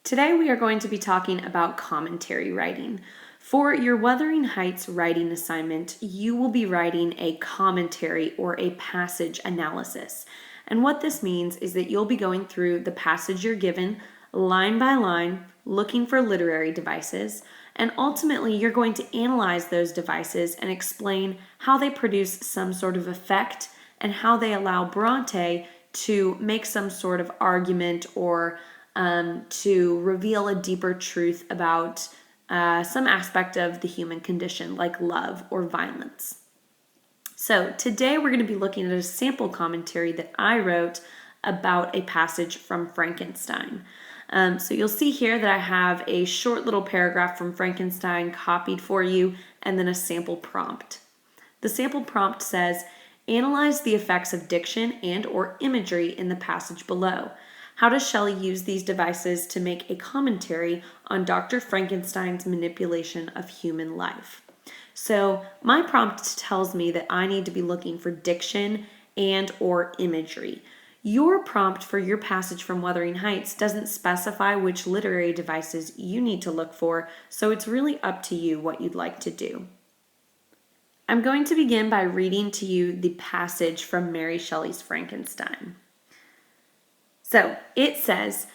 Today we are going to be talking about commentary writing. For your Wuthering Heights writing assignment, you will be writing a commentary or a passage analysis. And what this means is that you'll be going through the passage you're given line by line, looking for literary devices, and ultimately you're going to analyze those devices and explain how they produce some sort of effect and how they allow Bronte to make some sort of argument or to reveal a deeper truth about some aspect of the human condition, like love or violence. So today we're going to be looking at a sample commentary that I wrote about a passage from Frankenstein. So you'll see here that I have a short little paragraph from Frankenstein copied for you and then a sample prompt. The sample prompt says, analyze the effects of diction and or imagery in the passage below. How does Shelley use these devices to make a commentary on Dr. Frankenstein's manipulation of human life? So my prompt tells me that I need to be looking for diction and or imagery. Your prompt for your passage from Wuthering Heights doesn't specify which literary devices you need to look for, so it's really up to you what you'd like to do. I'm going to begin by reading to you the passage from Mary Shelley's Frankenstein. So it says,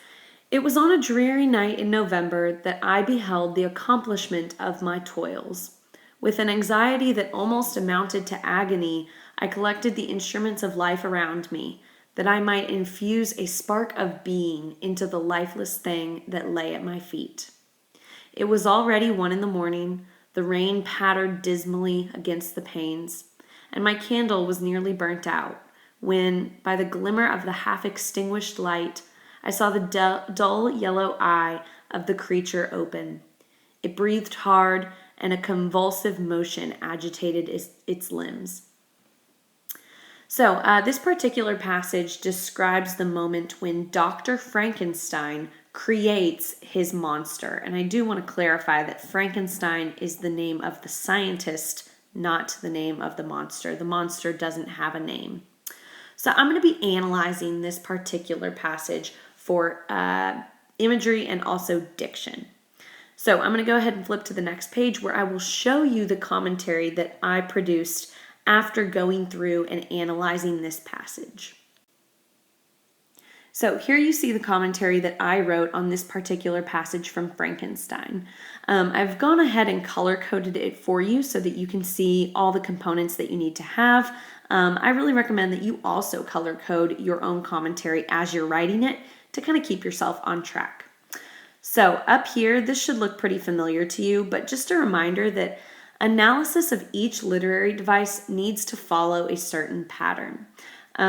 "It was on a dreary night in November that I beheld the accomplishment of my toils. With an anxiety that almost amounted to agony, I collected the instruments of life around me, that I might infuse a spark of being into the lifeless thing that lay at my feet. It was already 1 a.m, the rain pattered dismally against the panes, and my candle was nearly burnt out, when, by the glimmer of the half-extinguished light, I saw the dull yellow eye of the creature open. It breathed hard, and a convulsive motion agitated its limbs." So this particular passage describes the moment when Dr. Frankenstein creates his monster. And I do want to clarify that Frankenstein is the name of the scientist, not the name of the monster. The monster doesn't have a name. So I'm going to be analyzing this particular passage for imagery and also diction. So I'm going to go ahead and flip to the next page where I will show you the commentary that I produced after going through and analyzing this passage. So here you see the commentary that I wrote on this particular passage from Frankenstein. I've gone ahead and color-coded it for you so that you can see all the components that you need to have. I really recommend that you also color code your own commentary as you're writing it to kind of keep yourself on track. So up here, this should look pretty familiar to you, but just a reminder that analysis of each literary device needs to follow a certain pattern.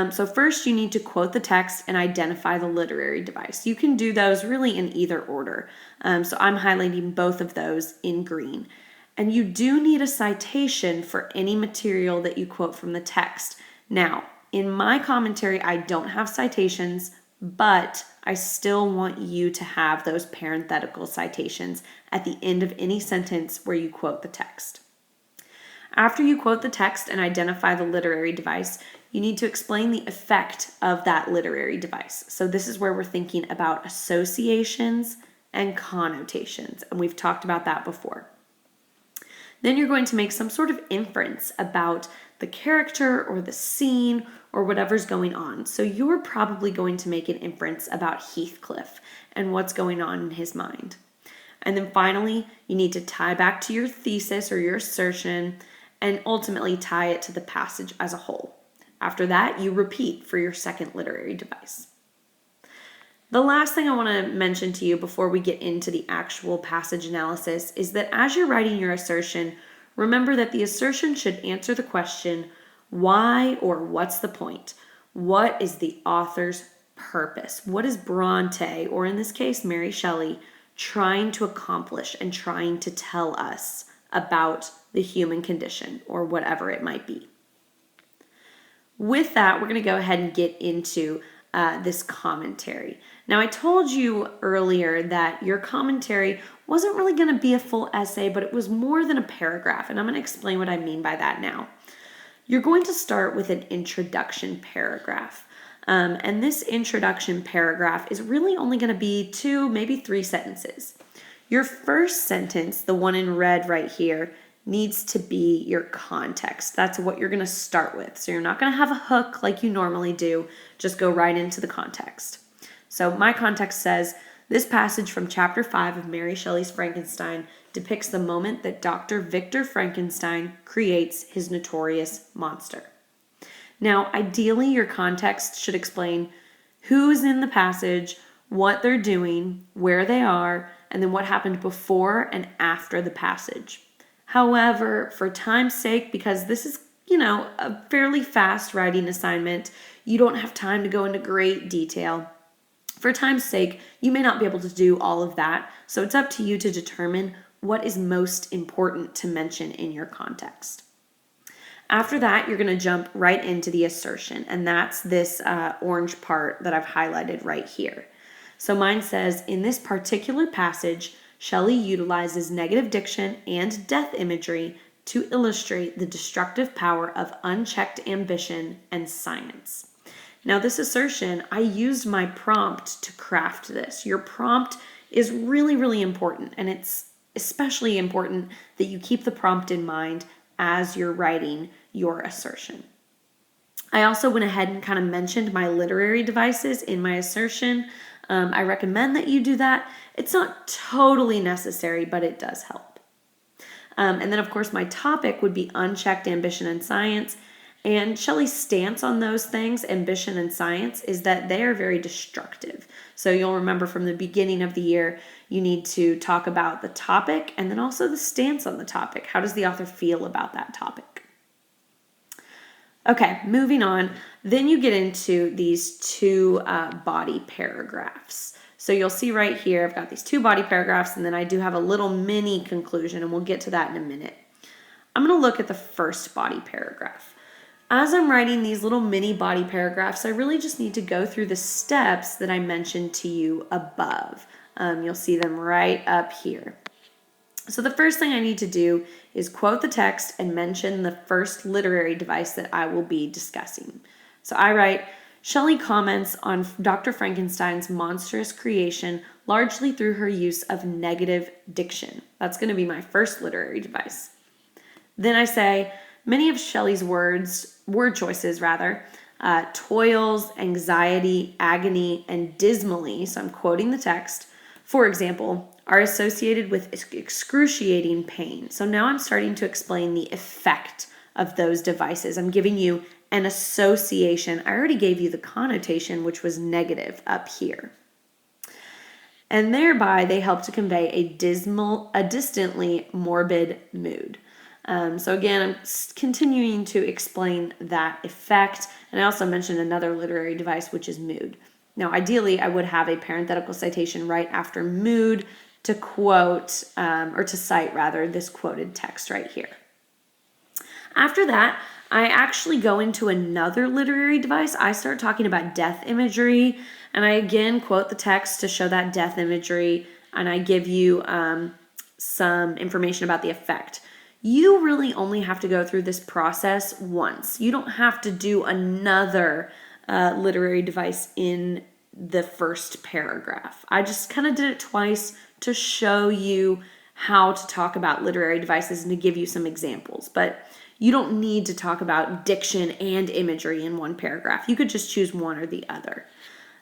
So first you need to quote the text and identify the literary device. You can do those really in either order. So I'm highlighting both of those in green. And you do need a citation for any material that you quote from the text. Now, in my commentary, I don't have citations, but I still want you to have those parenthetical citations at the end of any sentence where you quote the text. After you quote the text and identify the literary device, you need to explain the effect of that literary device. So this is where we're thinking about associations and connotations, and we've talked about that before. Then you're going to make some sort of inference about the character or the scene or whatever's going on. So you're probably going to make an inference about Heathcliff and what's going on in his mind. And then finally, you need to tie back to your thesis or your assertion and ultimately tie it to the passage as a whole. After that, you repeat for your second literary device. The last thing I want to mention to you before we get into the actual passage analysis is that as you're writing your assertion, remember that the assertion should answer the question, why or what's the point? What is the author's purpose? What is Bronte, or in this case, Mary Shelley, trying to accomplish and trying to tell us about the human condition or whatever it might be? With that, we're going to go ahead and get into this commentary. Now, I told you earlier that your commentary wasn't really going to be a full essay, but it was more than a paragraph, and I'm going to explain what I mean by that now. You're going to start with an introduction paragraph. And this introduction paragraph is really only going to be 2, maybe 3 sentences. Your first sentence, the one in red right here, needs to be your context. That's what you're going to start with. So you're not going to have a hook like you normally do. Just go right into the context. So my context says, this passage from chapter 5 of Mary Shelley's Frankenstein depicts the moment that Dr. Victor Frankenstein creates his notorious monster. Now, ideally, your context should explain who's in the passage, what they're doing, where they are, and then what happened before and after the passage. However, for time's sake, because this is, a fairly fast writing assignment, you don't have time to go into great detail. For time's sake, you may not be able to do all of that, so it's up to you to determine what is most important to mention in your context. After that, you're going to jump right into the assertion, and that's this orange part that I've highlighted right here. So mine says, in this particular passage, Shelley utilizes negative diction and death imagery to illustrate the destructive power of unchecked ambition and science. Now, this assertion, I used my prompt to craft this. Your prompt is really, really important, and it's especially important that you keep the prompt in mind as you're writing your assertion. I also went ahead and kind of mentioned my literary devices in my assertion. I recommend that you do that. It's not totally necessary, but it does help. And then, of course, my topic would be unchecked ambition and science. And Shelley's stance on those things, ambition and science, is that they are very destructive. So you'll remember from the beginning of the year, you need to talk about the topic and then also the stance on the topic. How does the author feel about that topic? Okay, moving on. Then you get into these 2 body paragraphs. So you'll see right here, I've got these 2 body paragraphs, and then I do have a little mini conclusion, and we'll get to that in a minute. I'm going to look at the first body paragraph. As I'm writing these little mini body paragraphs, I really just need to go through the steps that I mentioned to you above. You'll see them right up here. So the first thing I need to do is quote the text and mention the first literary device that I will be discussing. So I write, Shelley comments on Dr. Frankenstein's monstrous creation largely through her use of negative diction. That's going to be my first literary device. Then I say, many of Shelley's word choices, toils, anxiety, agony, and dismally, so I'm quoting the text, for example, are associated with excruciating pain. So now I'm starting to explain the effect of those devices. I'm giving you an association. I already gave you the connotation, which was negative up here. And thereby, they help to convey a distantly morbid mood. So again, I'm continuing to explain that effect. And I also mentioned another literary device, which is mood. Now, ideally, I would have a parenthetical citation right after mood to quote, or to cite rather, this quoted text right here. After that, I actually go into another literary device. I start talking about death imagery, and I again quote the text to show that death imagery, and I give you some information about the effect. You really only have to go through this process once. You don't have to do another literary device in the first paragraph. I just kind of did it twice to show you how to talk about literary devices and to give you some examples. But you don't need to talk about diction and imagery in one paragraph. You could just choose one or the other.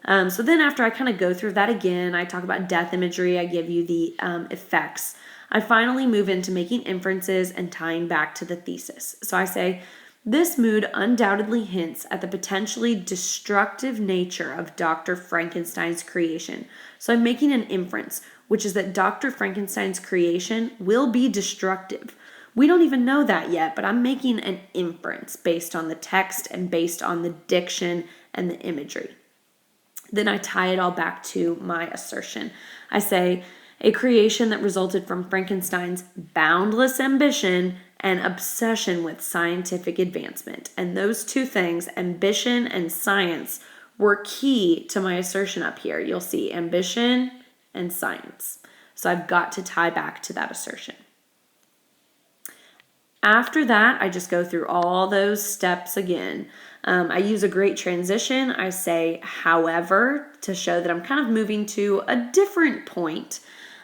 So then after I kind of go through that again, I talk about death imagery, I give you the effects. I finally move into making inferences and tying back to the thesis. So I say, this mood undoubtedly hints at the potentially destructive nature of Dr. Frankenstein's creation. So I'm making an inference, which is that Dr. Frankenstein's creation will be destructive. We don't even know that yet, but I'm making an inference based on the text and based on the diction and the imagery. Then I tie it all back to my assertion. I say, a creation that resulted from Frankenstein's boundless ambition and obsession with scientific advancement. And those 2 things, ambition and science, were key to my assertion up here. You'll see ambition and science. So I've got to tie back to that assertion. After that, I just go through all those steps again. I use a great transition. I say, however, to show that I'm kind of moving to a different point.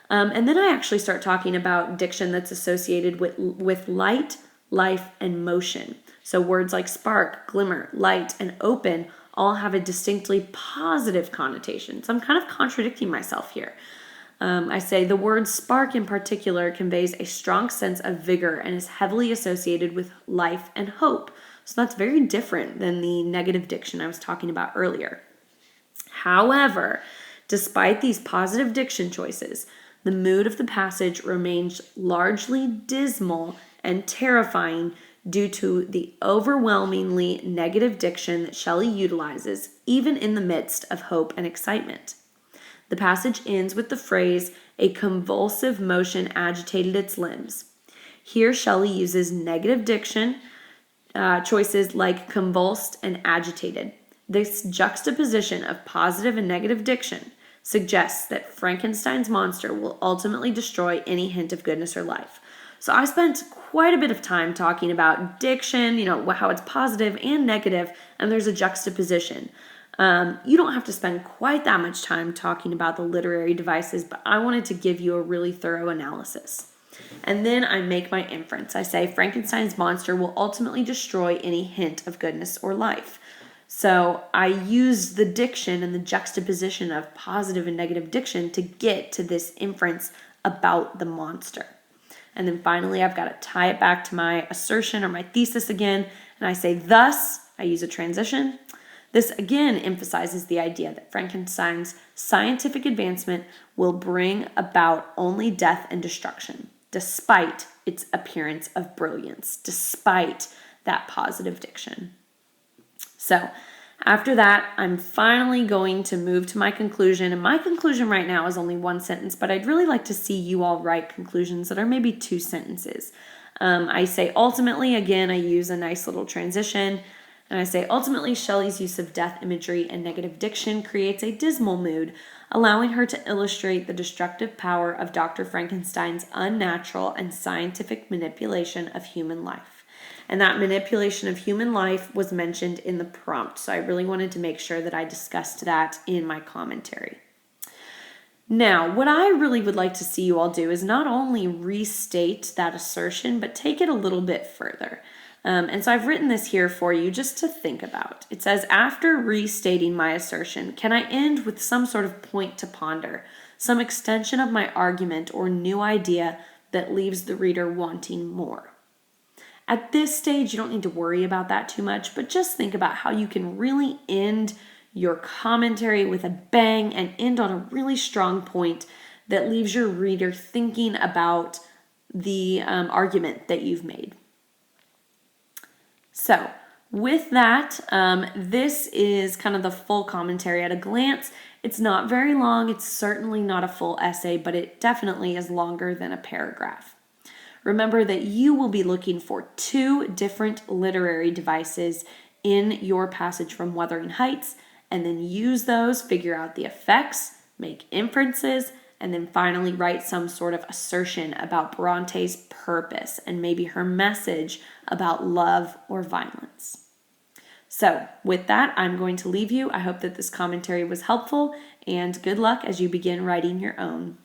And then I actually start talking about diction that's associated with light, life, and motion. So words like spark, glimmer, light, and open all have a distinctly positive connotation. So I'm kind of contradicting myself here. I say the word spark in particular conveys a strong sense of vigor and is heavily associated with life and hope. So that's very different than the negative diction I was talking about earlier. However, despite these positive diction choices, the mood of the passage remains largely dismal and terrifying due to the overwhelmingly negative diction that Shelley utilizes, even in the midst of hope and excitement. The passage ends with the phrase, "A convulsive motion agitated its limbs." Here, Shelley uses negative diction choices like convulsed and agitated. This juxtaposition of positive and negative diction suggests that Frankenstein's monster will ultimately destroy any hint of goodness or life. So I spent quite a bit of time talking about diction, how it's positive and negative, and there's a juxtaposition. You don't have to spend quite that much time talking about the literary devices, but I wanted to give you a really thorough analysis. And then I make my inference. I say Frankenstein's monster will ultimately destroy any hint of goodness or life. So I use the diction and the juxtaposition of positive and negative diction to get to this inference about the monster. And then finally, I've got to tie it back to my assertion or my thesis again. And I say, thus, I use a transition. This again emphasizes the idea that Frankenstein's scientific advancement will bring about only death and destruction, despite its appearance of brilliance, despite that positive diction. So after that, I'm finally going to move to my conclusion. And my conclusion right now is only one sentence, but I'd really like to see you all write conclusions that are maybe 2 sentences. I say ultimately, again, I use a nice little transition. And I say, ultimately, Shelley's use of death imagery and negative diction creates a dismal mood, allowing her to illustrate the destructive power of Dr. Frankenstein's unnatural and scientific manipulation of human life. And that manipulation of human life was mentioned in the prompt, so I really wanted to make sure that I discussed that in my commentary. Now, what I really would like to see you all do is not only restate that assertion, but take it a little bit further. And so I've written this here for you just to think about. It says, after restating my assertion, can I end with some sort of point to ponder, some extension of my argument or new idea that leaves the reader wanting more? At this stage, you don't need to worry about that too much, but just think about how you can really end your commentary with a bang and end on a really strong point that leaves your reader thinking about the argument that you've made. So with that, this is kind of the full commentary at a glance. It's not very long. It's certainly not a full essay, but it definitely is longer than a paragraph. Remember that you will be looking for 2 different literary devices in your passage from Wuthering Heights, and then use those, figure out the effects, make inferences, and then finally write some sort of assertion about Bronte's purpose and maybe her message about love or violence. So with that, I'm going to leave you. I hope that this commentary was helpful, and good luck as you begin writing your own.